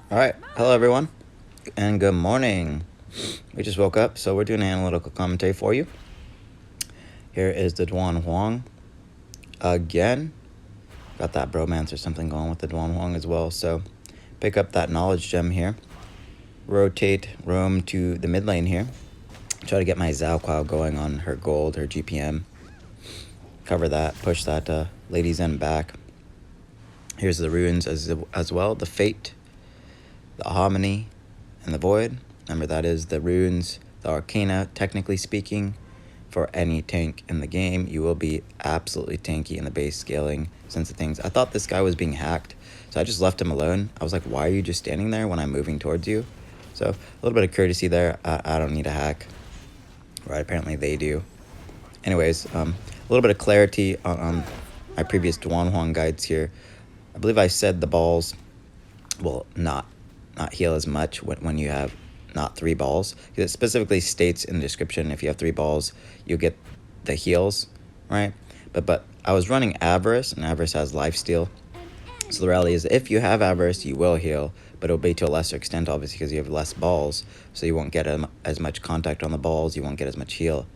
Alright, hello everyone, and good morning. We just woke up, so we're doing an analytical commentary for you. Here is the Donghuang again. Got that bromance or something going with the Donghuang as well, so pick up that knowledge gem here. Rotate, roam to the mid lane here. Try to get my Zhao Kuo going on her gold, her GPM. Cover that, push that Lady Zen back. Here's the runes as well, the Fate, the Harmony, and the Void. Remember, that is the runes, the Arcana, technically speaking. For any tank in the game, you will be absolutely tanky in the base scaling sense of things. I thought this guy was being hacked, so I just left him alone. I was like, why are you just standing there when I'm moving towards you? So a little bit of courtesy there. I don't need a hack. Right, apparently they do. Anyways, a little bit of clarity on my previous Donghuang guides here. I believe I said the balls will not heal as much when you have not 3 balls. It specifically states in the description if you have 3 balls, you'll get the heals, right? But I was running Avarice, and Avarice has lifesteal. So the reality is, if you have Avarice, you will heal, but it'll be to a lesser extent, obviously, because you have less balls. So you won't get as much contact on the balls, you won't get as much heal.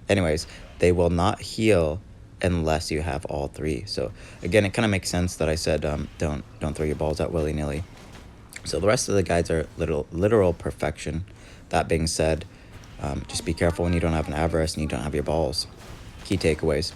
Anyways, they will not heal unless you have all 3. So again, it kind of makes sense that I said don't throw your balls out willy-nilly. So the rest of the guides are literal perfection. That being said, just be careful when you don't have an Avarice and you don't have your balls. Key takeaways.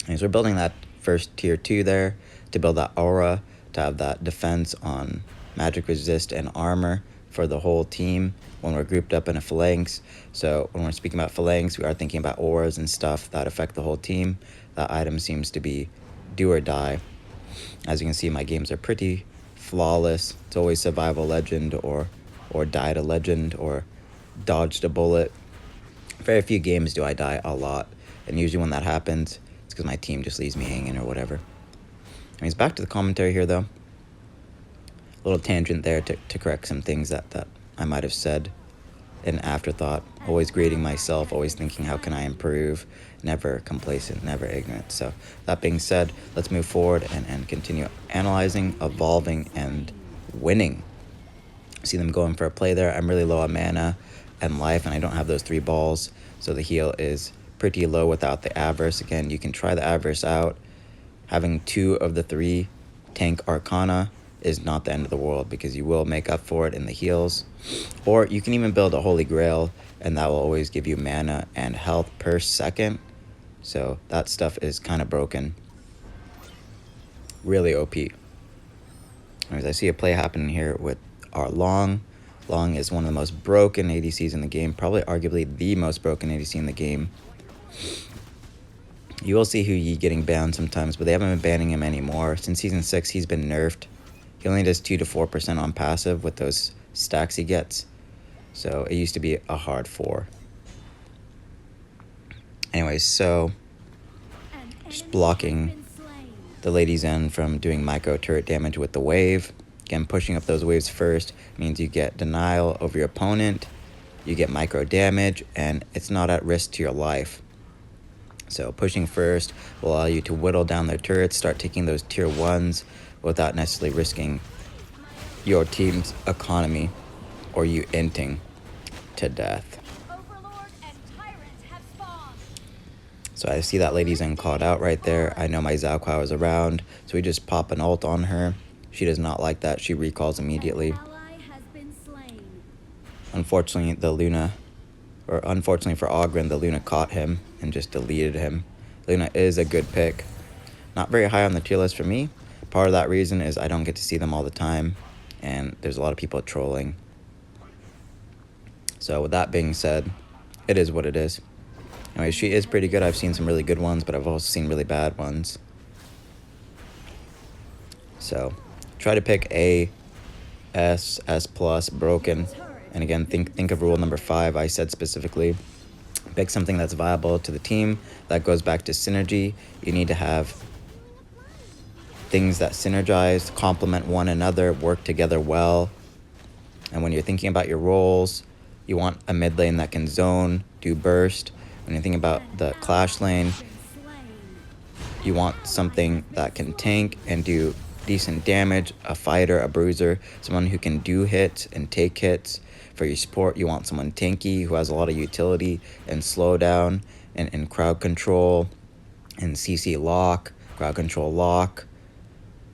And so we're building that first tier 2 there to build that aura, to have that defense on magic resist and armor for the whole team when we're grouped up in a phalanx. So when we're speaking about phalanx, we are thinking about auras and stuff that affect the whole team. That item seems to be do or die. As you can see, my games are pretty flawless. It's always survival legend or died a legend or dodged a bullet. Very few games do I die a lot, and usually when that happens, it's because my team just leaves me hanging or whatever. Anyways, back to the commentary here though. A little tangent there to correct some things that I might have said in afterthought. Always grading myself, always thinking how can I improve, never complacent, never ignorant. So that being said, let's move forward and continue analyzing, evolving, and winning. See them going for a play there. I'm really low on mana and life, and I don't have those 3 balls, so the heal is pretty low without the Avarice. Again, you can try the Avarice out. Having 2 of the 3 tank Arcana is not the end of the world, because you will make up for it in the heals. Or you can even build a Holy Grail, and that will always give you mana and health per second. So that stuff is kind of broken. Really OP. Anyways, I see a play happening here with our Long. Long is one of the most broken ADCs in the game, probably arguably the most broken ADC in the game. You will see Hu getting banned sometimes, but they haven't been banning him anymore. Since Season 6, he's been nerfed. He only does 2 to 4% on passive with those stacks he gets. So it used to be a hard 4. Anyways, so just blocking the Lady Zen from doing micro turret damage with the wave. Again, pushing up those waves first means you get denial over your opponent, you get micro damage, and it's not at risk to your life. So pushing first will allow you to whittle down their turrets, start taking those tier 1s without necessarily risking your team's economy or you inting to death. Overlord and Tyrant have spawned. So I see that Lady Zen called out right there. I know my Zhao Kuo is around, so we just pop an ult on her. She does not like that. She recalls immediately. Unfortunately, unfortunately for Oghren, the Luna caught him and just deleted him. Luna is a good pick. Not very high on the tier list for me. Part of that reason is I don't get to see them all the time, and there's a lot of people trolling. So with that being said, it is what it is. Anyway, she is pretty good. I've seen some really good ones, but I've also seen really bad ones. So try to pick A, S, S+, broken. And again, think of rule number 5 I said specifically. Pick something that's viable to the team. That goes back to synergy. You need to have things that synergize, complement one another, work together well. And when you're thinking about your roles, you want a mid lane that can zone, do burst. When you're thinking about the clash lane, you want something that can tank and do decent damage, a fighter, a bruiser, someone who can do hits and take hits. For your support, you want someone tanky who has a lot of utility and slowdown and crowd control and CC lock, crowd control lock,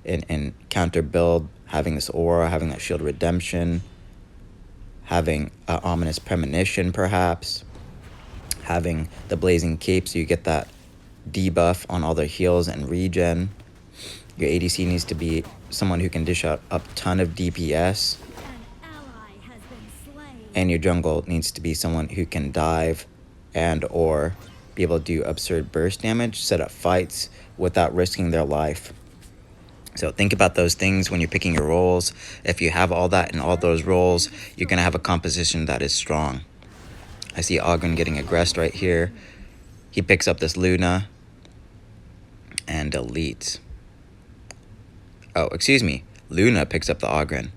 and counter build, having this aura, having that shield redemption, having ominous premonition perhaps, having the blazing cape so you get that debuff on all their heals and regen. Your ADC needs to be someone who can dish out a ton of DPS. An ally has been slain. And your jungle needs to be someone who can dive and or be able to do absurd burst damage, set up fights without risking their life. So think about those things when you're picking your roles. If you have all that in all those roles, you're going to have a composition that is strong. I see Ogren getting aggressed right here. He picks up this Luna and deletes. Oh, excuse me. Luna picks up the Ogren.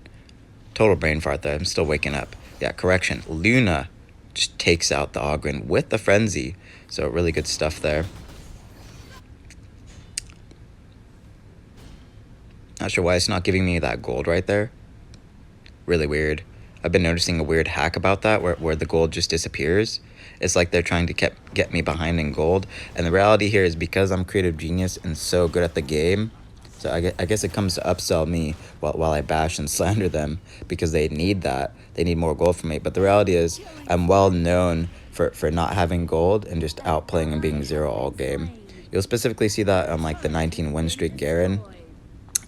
Total brain fart there. I'm still waking up. Yeah, correction. Luna just takes out the Ogren with the Frenzy. So really good stuff there. Not sure why it's not giving me that gold right there. Really weird. I've been noticing a weird hack about that where the gold just disappears. It's like they're trying to get me behind in gold. And the reality here is because I'm creative genius and so good at the game, so I guess it comes to upsell me while I bash and slander them because they need that. They need more gold from me. But the reality is I'm well known for not having gold and just outplaying and being 0 all game. You'll specifically see that on like the 19 win streak Garen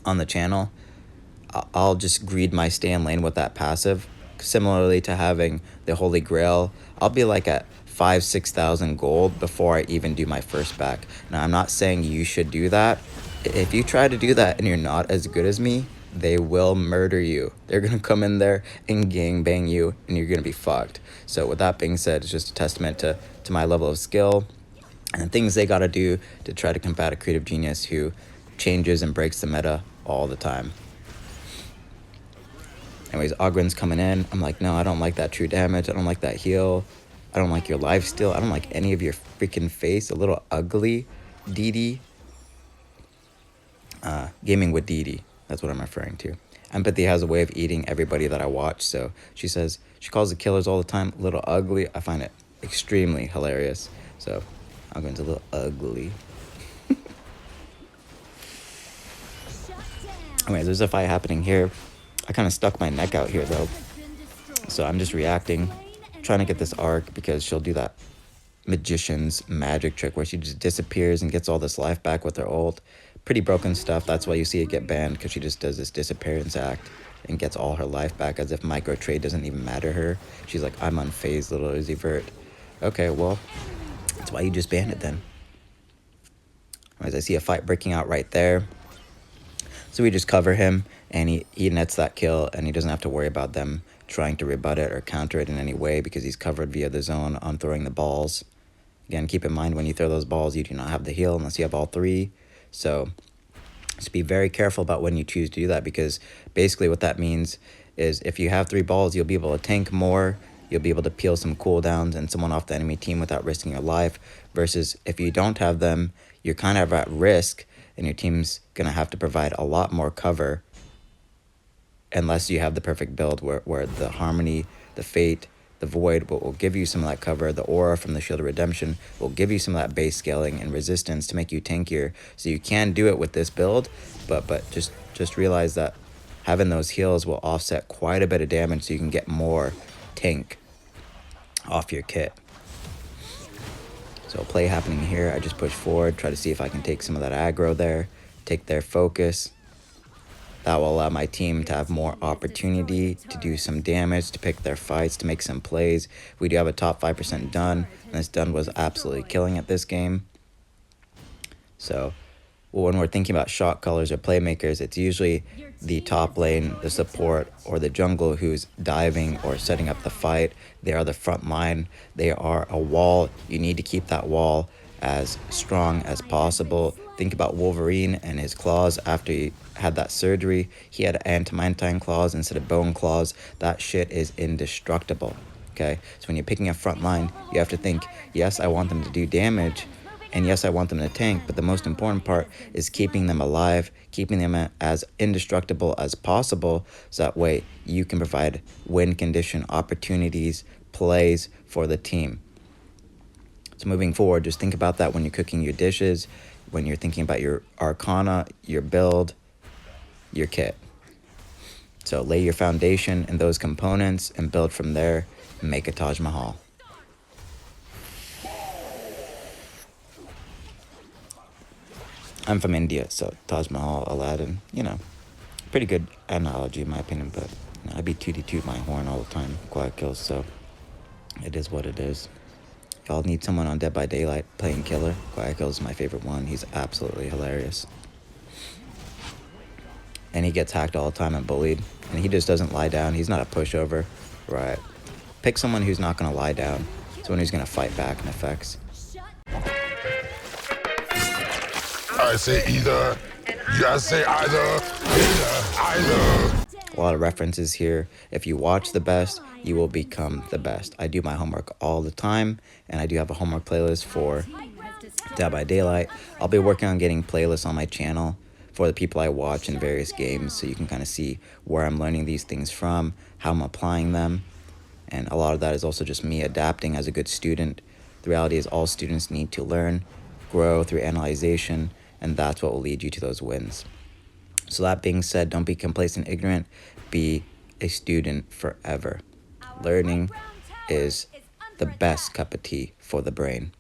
on the channel. I'll just greed my stay in lane with that passive. Similarly to having the Holy Grail, I'll be like at 5,000-6,000 gold before I even do my first back. Now, I'm not saying you should do that. If you try to do that and you're not as good as me, they will murder you. They're going to come in there and gangbang you, and you're going to be fucked. So with that being said, it's just a testament to my level of skill and things they got to do to try to combat a creative genius who changes and breaks the meta all the time. Anyways, Ogren's coming in. I'm like, no, I don't like that true damage. I don't like that heal. I don't like your lifesteal. I don't like any of your freaking face. A little ugly DD. Gaming with DD. That's what I'm referring to. Empathy has a way of eating everybody that I watch. So she says, she calls the killers all the time a little ugly. I find it extremely hilarious. So Ogren's a little ugly. Anyways, there's a fight happening here. I kind of stuck my neck out here though. So I'm just reacting, trying to get this arc because she'll do that magician's magic trick where she just disappears and gets all this life back with her ult. Pretty broken stuff. That's why you see it get banned, because she just does this disappearance act and gets all her life back as if micro trade doesn't even matter to her. She's like, I'm unfazed, little Uzi Vert. Okay, well, that's why you just banned it then. As I see a fight breaking out right there. So we just cover him, and he nets that kill, and he doesn't have to worry about them trying to rebut it or counter it in any way because he's covered via the zone on throwing the balls. Again, keep in mind when you throw those balls, you do not have the heal unless you have all three. So just be very careful about when you choose to do that, because basically what that means is if you have 3 balls, you'll be able to tank more, you'll be able to peel some cooldowns and someone off the enemy team without risking your life, versus if you don't have them, you're kind of at risk and your team's going to have to provide a lot more cover unless you have the perfect build where the Harmony, the Fate, the Void will give you some of that cover. The Aura from the Shield of Redemption will give you some of that base scaling and resistance to make you tankier. So you can do it with this build, but just realize that having those heals will offset quite a bit of damage so you can get more tank off your kit. So play happening here. I just push forward, try to see if I can take some of that aggro there, take their focus. That will allow my team to have more opportunity to do some damage, to pick their fights, to make some plays. We do have a top 5% done, and this done was absolutely killing at this game. So when we're thinking about shot callers or playmakers, it's usually the top lane, the support, or the jungle who's diving or setting up the fight. They are the front line. They are a wall. You need to keep that wall as strong as possible. Think about Wolverine and his claws after he had that surgery. He had adamantine claws instead of bone claws. That shit is indestructible. Okay, so when you're picking a front line, you have to think, yes, I want them to do damage, And yes, I want them to tank, but the most important part is keeping them alive, keeping them as indestructible as possible, so that way you can provide win condition opportunities, plays for the team. So moving forward, just think about that when you're cooking your dishes, when you're thinking about your arcana, your build, your kit. So lay your foundation in those components and build from there and make a Taj Mahal. I'm from India, so Taj Mahal, Aladdin, pretty good analogy in my opinion, but I be toot my horn all the time, quiet kills, so it is what it is. Y'all need someone on Dead by Daylight playing killer. Quiet kills is my favorite one. He's absolutely hilarious. And he gets hacked all the time and bullied, and he just doesn't lie down. He's not a pushover, right? Pick someone who's not going to lie down, someone who's going to fight back in effects. I say either. You say either. Either. A lot of references here. If you watch the best, you will become the best. I do my homework all the time, and I do have a homework playlist for Dead by Daylight. I'll be working on getting playlists on my channel for the people I watch in various games, so you can kind of see where I'm learning these things from, how I'm applying them, and a lot of that is also just me adapting as a good student. The reality is all students need to learn, grow through analyzation, and that's what will lead you to those wins. So that being said, don't be complacent, ignorant. Be a student forever. Learning is the best cup of tea for the brain.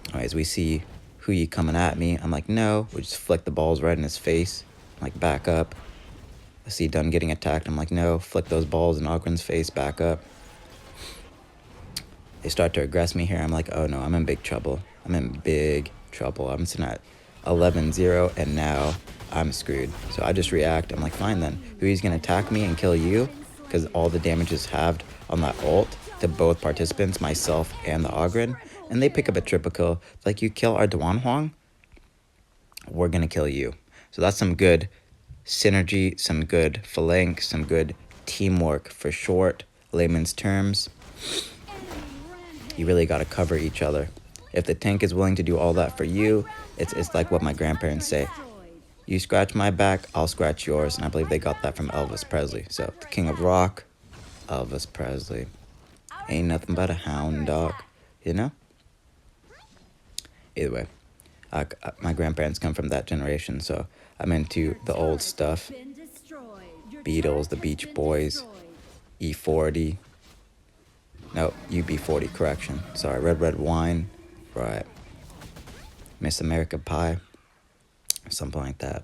All right, as we see who you coming at me, I'm like, no. We just flick the balls right in his face. I'm like, back up. I see Dunn getting attacked. I'm like, no. Flick those balls in Ogren's face, back up. They start to aggress me here. I'm like, oh no, I'm in big trouble. I'm in big trouble. I'm sitting at 11-0, and now I'm screwed. So I just react. I'm like, fine then. Who's going to attack me and kill you? Because all the damage is halved on that ult to both participants, myself and the Ogren. And they pick up a triple kill. Like, you kill our Donghuang, we're going to kill you. So that's some good synergy, some good phalanx, some good teamwork for short, layman's terms. You really got to cover each other. If the tank is willing to do all that for you, it's like what my grandparents say. You scratch my back, I'll scratch yours. And I believe they got that from Elvis Presley. So, the King of Rock, Elvis Presley. Ain't nothing but a hound dog, you know? Either way, my grandparents come from that generation, so I'm into the old stuff. Beatles, the Beach Boys, E40. No, UB40, correction. Sorry, Red Wine. Right. Miss America Pie. Something like that.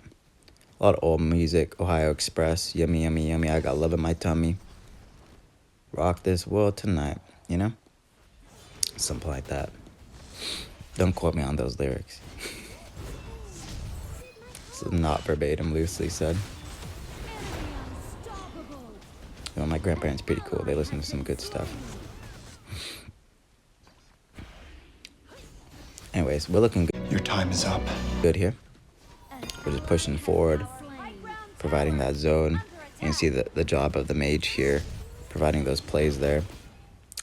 A lot of old music. Ohio Express. Yummy, yummy, yummy. I got love in my tummy. Rock this world tonight. You know? Something like that. Don't quote me on those lyrics. This is not verbatim, loosely said. You know, my grandparents are pretty cool. They listen to some good stuff. Anyways, we're looking good. Your time is up. Good here. We're just pushing forward, providing that zone. You can see the job of the mage here, providing those plays there.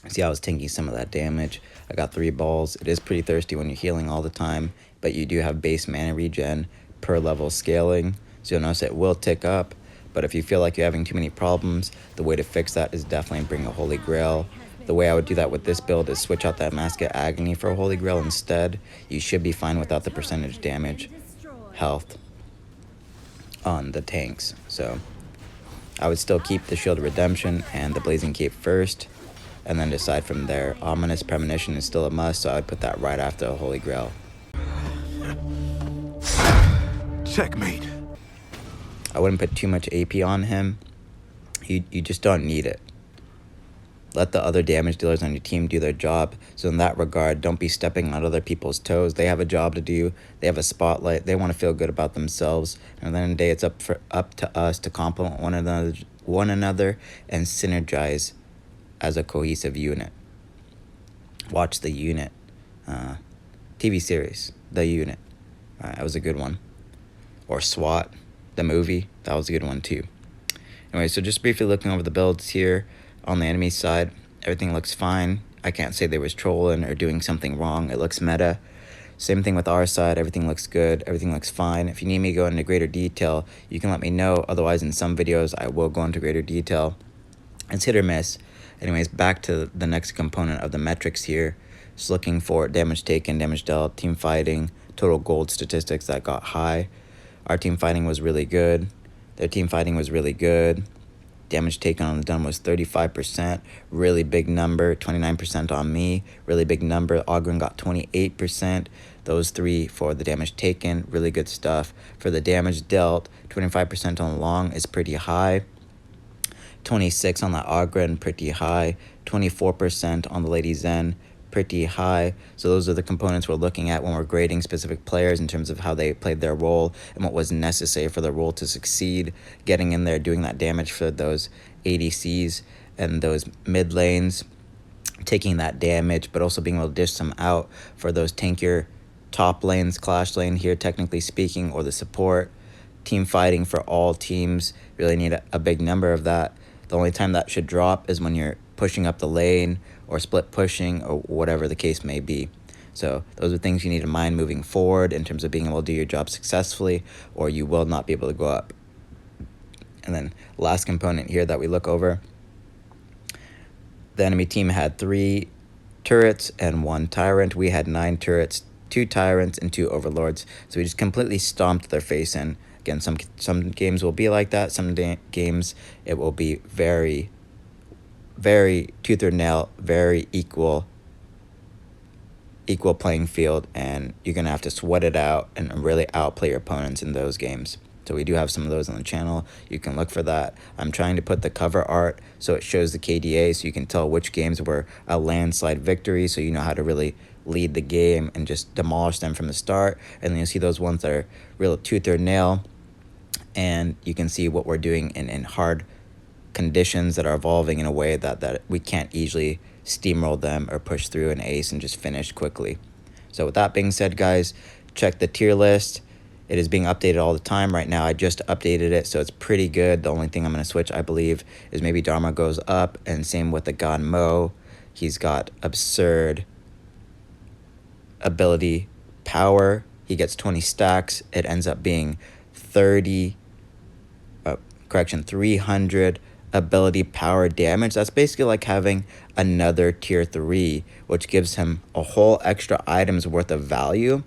See, I was tanking some of that damage. I got 3 balls. It is pretty thirsty when you're healing all the time, but you do have base mana regen per level scaling, so you'll notice it will tick up. But if you feel like you're having too many problems, the way to fix that is definitely bring a Holy Grail. The way I would do that with this build is switch out that Mask of Agony for a Holy Grail instead. You should be fine without the percentage damage health on the tanks. So I would still keep the Shield of Redemption and the Blazing Cape first, and then decide from there. Ominous Premonition is still a must, so I would put that right after a Holy Grail. Checkmate. I wouldn't put too much AP on him. You just don't need it. Let the other damage dealers on your team do their job. So in that regard, don't be stepping on other people's toes. They have a job to do. They have a spotlight. They want to feel good about themselves. And then the day it's up to us to complement one another and synergize as a cohesive unit. Watch The Unit. TV series, The Unit. That was a good one. Or SWAT, the movie. That was a good one too. Anyway, so just briefly looking over the builds here. On the enemy side, everything looks fine. I can't say they was trolling or doing something wrong. It looks meta. Same thing with our side. Everything looks good. Everything looks fine. If you need me to go into greater detail, you can let me know. Otherwise, in some videos, I will go into greater detail. It's hit or miss. Anyways, back to the next component of the metrics here. Just looking for damage taken, damage dealt, team fighting, total gold statistics that got high. Our team fighting was really good. Their team fighting was really good. Damage taken on the done was 35%. Really big number. 29% on me. Really big number. Ogren got 28%. Those three for the damage taken. Really good stuff. For the damage dealt, 25% on the long is pretty high. 26 on the Ogren, pretty high. 24% on the Lady Zen, pretty high. So those are the components we're looking at when we're grading specific players in terms of how they played their role and what was necessary for the role to succeed. Getting in there, doing that damage for those ADCs and those mid lanes, taking that damage, but also being able to dish some out for those tankier top lanes, clash lane here, technically speaking, or the support. Team fighting for all teams, really need a big number of that. The only time that should drop is when you're pushing up the lane or split pushing or whatever the case may be. So those are things you need to mind moving forward in terms of being able to do your job successfully, or you will not be able to go up. And then last component here that we look over, the enemy team had 3 turrets and 1 Tyrant. We had 9 turrets, 2 Tyrants, and 2 Overlords. So we just completely stomped their face in. Again, some games will be like that. Some games it will be very, very tooth or nail, very equal playing field, and you're going to have to sweat it out and really outplay your opponents in those games. So we do have some of those on the channel. You can look for that. I'm trying to put the cover art so it shows the KDA so you can tell which games were a landslide victory, so you know how to really lead the game and just demolish them from the start. And then you'll see those ones that are real tooth or nail, and you can see what we're doing in hard conditions that are evolving in a way that we can't easily steamroll them or push through an ace and just finish quickly. So with that being said, guys, check the tier list. It is being updated all the time right now. I just updated it, so it's pretty good. The only thing I'm going to switch, I believe, is maybe Dharma goes up, and same with the God Mo. He's got absurd ability power. He gets 20 stacks. It ends up being 300 ability power damage. That's basically like having another tier 3, which gives him a whole extra item's worth of value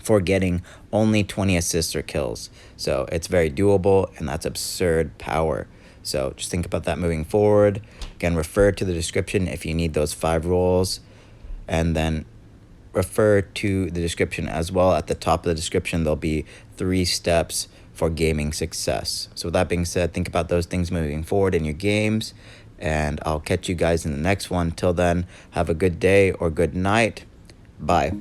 for getting only 20 assists or kills. So it's very doable, and that's absurd power. So just think about that moving forward. Again, refer to the description if you need those 5 roles, and then refer to the description as well. At the top of the description, there'll be 3 steps for gaming success. So with that being said, think about those things moving forward in your games, and I'll catch you guys in the next one. Till then, have a good day or good night. Bye.